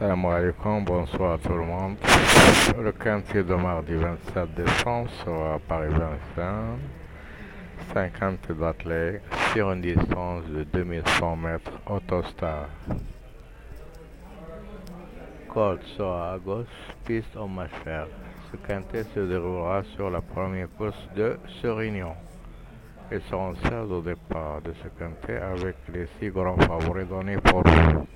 Salam alaikum, bonsoir à tout le monde. Le quintet de mardi 27 décembre sera Paris-Vincennes, 50 d'athlètes sur une distance de 2100 mètres Autostar. Col sera à gauche, piste au Macher. Ce quintet se déroulera sur la première course de Sérignan. Ils seront 16 au départ de ce quintet avec les 6 grands favoris donnés pour vous.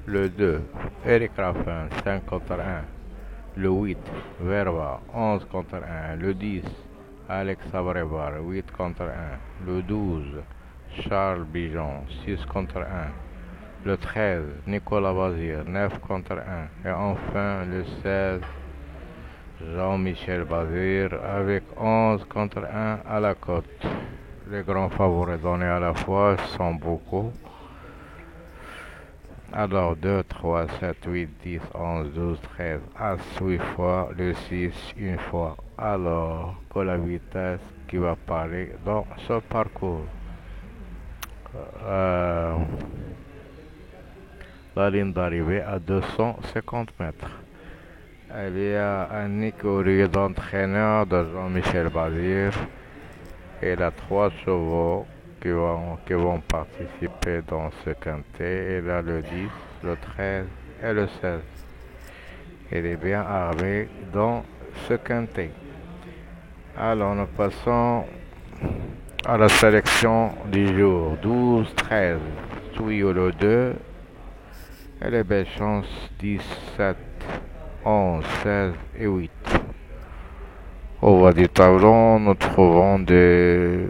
Le 2, Eric Raffin, 5 contre 1. Le 8, Verba, 11 contre 1. Le 10, Alex Abrevar, 8 contre 1. Le 12, Charles Bijon, 6 contre 1. Le 13, Nicolas Bazir, 9 contre 1. Et enfin, le 16, Jean-Michel Bazir, avec 11 contre 1 à la cote. Les grands favoris donnés à la fois sont beaucoup. Alors 2, 3, 7, 8, 10, 11, 12, 13, As 8 fois, le 6 une fois. Alors que la vitesse qui va parler dans ce parcours. La ligne d'arrivée à 250 mètres. Il y a un écurie d'entraîneur de Jean-Michel Bazir. Il a 3 chevaux qui vont participer dans ce quintet. Il a le 10, le 13 et le 16. Il est bien armé dans ce quintet. Alors nous passons à la sélection du jour. 12, 13, Tuyau le 2. Et les belles chances 17, 11, 16 et 8. Au bas du tableau, nous trouvons des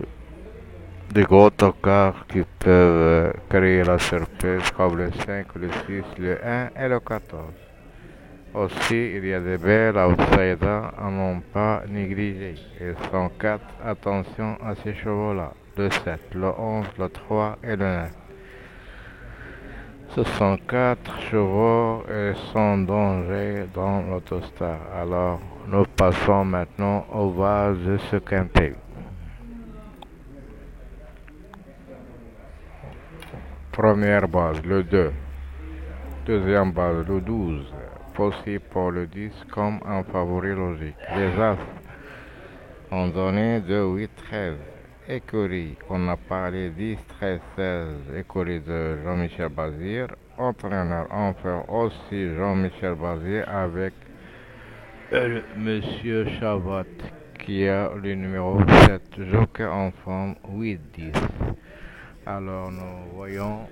gros tocards qui peuvent créer la surprise comme le 5, le 6, le 1 et le 14. Aussi, il y a des belles outsiders à non pas négliger. Ils sont 4, attention à ces chevaux-là. Le 7, le 11, le 3 et le 9. Ce sont 4 chevaux et sans danger dans l'Autostar. Alors, nous passons maintenant aux bases de ce quintet. Première base, le 2. Deuxième base, le 12. Possible pour le 10 comme un favori logique. Les As ont donné 2, 8, 13. Écurie, on a parlé 10, 13, 16. Écurie de Jean-Michel Bazir. Entraîneur, on fait aussi Jean-Michel Bazir avec Monsieur Chavat qui a le numéro 7. Joker en forme 8, 10. Alors nous voyons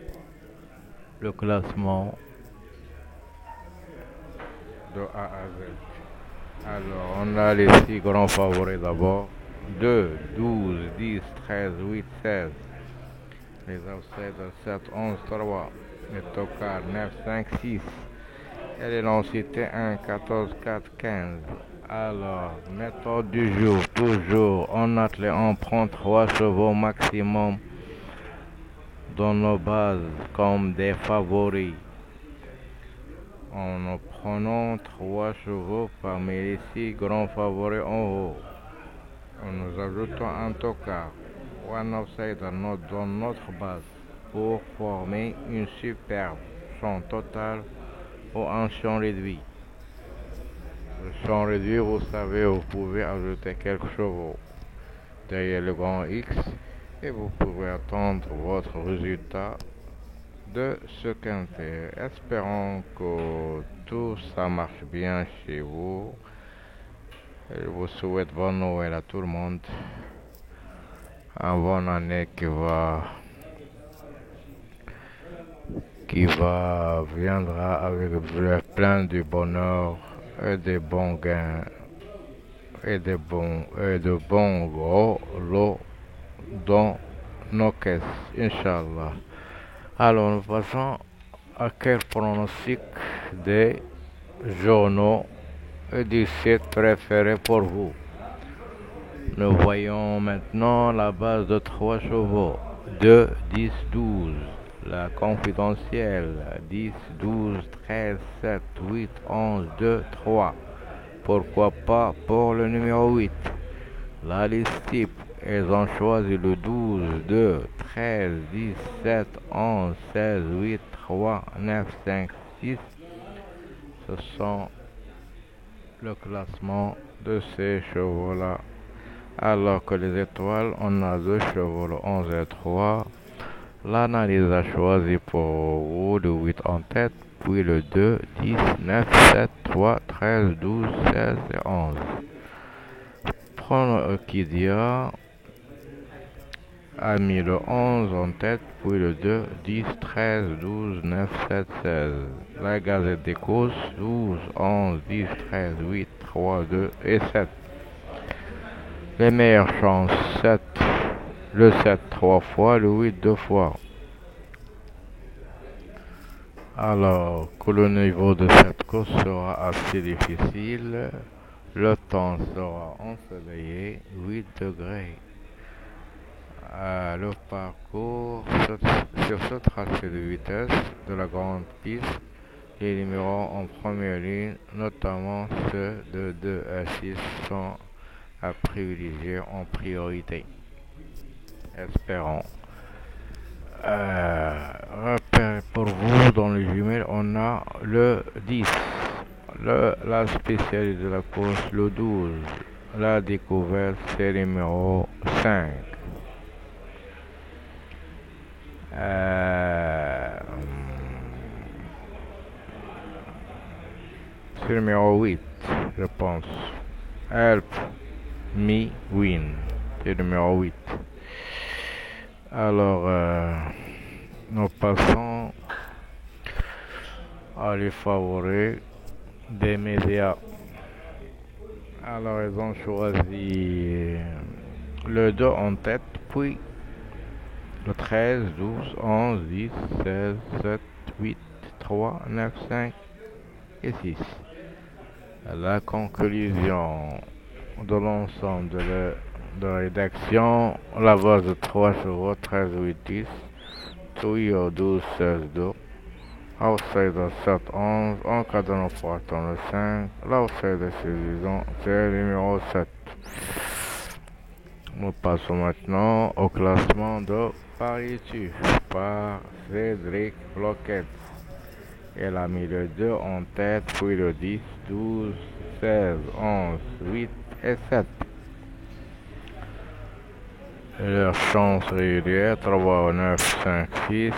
le classement de A à Z. Alors on a les 6 grands favoris d'abord. 2, 12, 10, 13, 8, 16. Les outsiders 7, 11, 3. Les tocards 9, 5, 6. Et les non-cités 1, 14, 4, 15. Alors, méthode du jour, toujours en athlète, on prend 3 chevaux maximum dans nos bases comme des favoris. En prenant 3 chevaux parmi les 6 grands favoris en haut. En nous ajoutant un tocard ou un outsider dans notre base pour former une superbe champ total ou un champ réduit. Le champ réduit, vous savez, vous pouvez ajouter quelques chevaux derrière le grand X et vous pouvez attendre votre résultat de ce quintet. Espérons que tout ça marche bien chez vous. Je vous souhaite bonne Noël à tout le monde. Une bonne année viendra avec plein de bonheur et de bons gains et de bons gros lots dans nos caisses, Inch'Allah. Alors nous passons à quelques pronostics des journaux et des sites préférés pour vous. Nous voyons maintenant la base de 3 chevaux, 2, 10, 12. La confidentielle, 10, 12, 13, 7, 8, 11, 2, 3. Pourquoi pas pour le numéro 8. La liste type, Ils ont choisi le 12, 2, 13, 10, 7, 11, 16, 8, 3, 9, 5, 6. Ce sont le classement de ces chevaux-là. Alors que les étoiles, on a deux chevaux, le 11 et 3. L'analyse a choisi pour vous le 8 en tête, puis le 2, 10, 9, 7, 3, 13, 12, 16 et 11. Prono Orchidia a mis le 11 en tête, puis le 2, 10, 13, 12, 9, 7, 16. La Gazette des courses, 12, 11, 10, 13, 8, 3, 2 et 7. Les meilleures chances, 7, le 7 3 fois, le 8 2 fois. Alors que le niveau de cette course sera assez difficile, le temps sera ensoleillé, 8 degrés. Le parcours sur ce tracé de vitesse de la grande piste, les numéros en première ligne, notamment ceux de 2 à 6, sont à privilégier en priorité. Espérons. Repère pour vous dans les jumelles, on a le 10, la spécialité de la course, le 12, la découverte, c'est le numéro 5. C'est le numéro 8, je pense. Help Me Win, c'est le numéro 8. Alors, nous passons à les favoris des médias. Alors, ils ont choisi le 2 en tête, puis le 13, 12, 11, 10, 16, 7, 8, 3, 9, 5 et 6. La conclusion de l'ensemble de rédaction, la base de 3 chevaux, 13, 8, 10, Trio 12, 16, 2, Outsider 7, 11, Encadrement portant le 5, l'Outsider séduisant, c'est le numéro 7. Nous passons maintenant au classement de Paris-Tu par Cédric Bloquet. Elle a mis le 2 en tête, puis le 10, 12, 16, 11, 8 et 7. Leur chance régulière, 3, 9, 5, 6.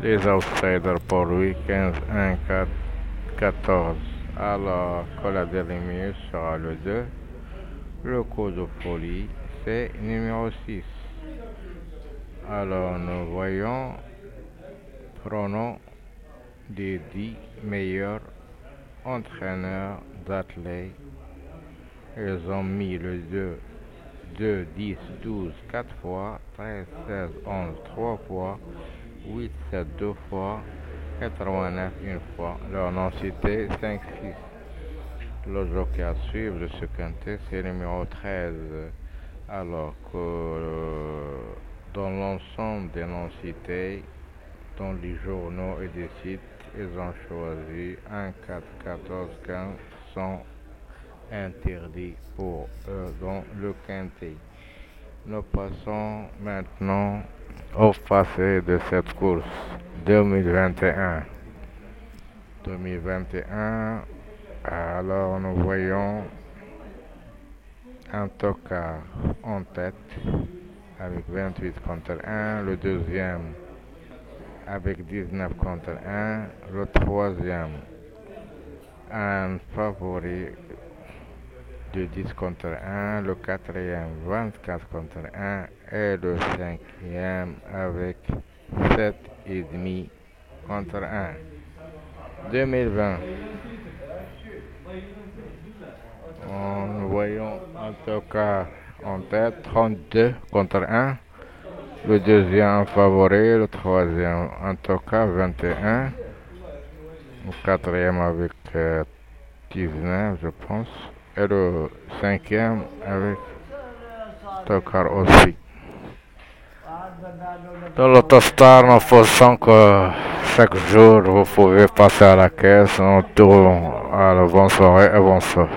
Les outsiders pour lui, 15, 1, 4, 14. Alors que la dernière minute sera le 2. Le coup de folie, c'est numéro 6. Alors nous voyons pronom des 10 meilleurs entraîneurs d'athlètes. Ils ont mis le 2, 10, 12, 4 fois, 13, 16, 11, 3 fois, 8, 7, 2 fois, 89, 1 fois. Leur nom cité 5, 6. Le jockey à suivre de ce quintet, c'est le numéro 13. Alors que dans l'ensemble des noms cités, dans les journaux et des sites, ils ont choisi 1, 4, 14, 15, sont interdits pour eux dans le quintet. Nous passons maintenant au passé de cette course 2021. 2021, alors nous voyons un tocard en tête avec 28 contre 1, le deuxième avec 19 contre 1, le troisième un favori de 10 contre 1, le quatrième 24 contre 1 et le cinquième avec 7,5 contre 1. 2020. Nous voyons un tocard en tête 32 contre 1, le deuxième favori, le troisième un tocard 21, le quatrième avec 19 je pense, et le cinquième avec tocard aussi. Dans l'Autostar, nous faisons que chaque jour vous pouvez passer à la caisse, on tourne à la bonne soirée et bonsoir.